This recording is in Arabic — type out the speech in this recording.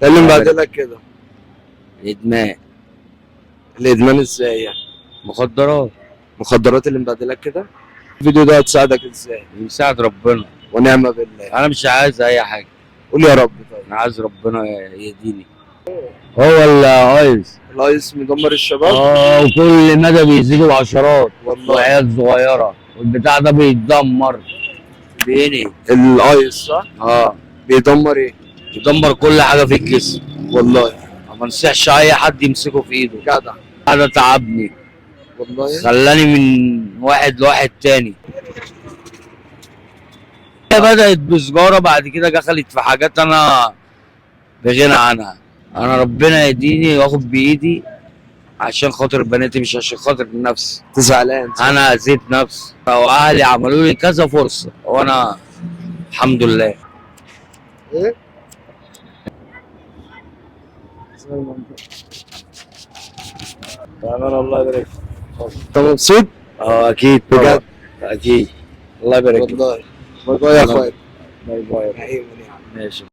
ايه اللي مبهدلك كده؟ ادمان. الادمان ازاي يعني؟ مخدرات. مخدرات اللي مبهدلك كده؟ الفيديو ده هتساعدك ازاي؟ يساعد ربنا. ونعم بالله. انا مش عايز اي حاجه، قول يا رب. طيب انا عايز ربنا يهديني. هو الايس. الايس مدمر الشباب. وكل مدى بيزيدوا بعشرات والله وعيال صغيره، والبتاع ده بيتدمر بيني. الايس صح؟ بيدمر ايه؟ بيدمر كل حاجه في الجسم. والله ما انصحش اي حد يمسكه في ايده. جدع. هذا تعبني، والله خلاني من واحد لواحد تاني. هي بدأت بسجارة، بعد كده دخلت في حاجات أنا بغنى عنها. أنا ربنا يهديني وآخد بإيدي عشان خاطر بناتي، مش عشان خاطر نفسي. زعلان صح؟ أنا أذيت نفسي وأهلي عملوا لي كذا فرصة وأنا الحمد لله. ايه؟ تمام الله يبارك فيك. انت مبسوط؟ أكيد بجد؟ أكيد. الله يبارك فيك. والله باي باي يا اخويا. باي باي. نعيم ونعم. ماشي.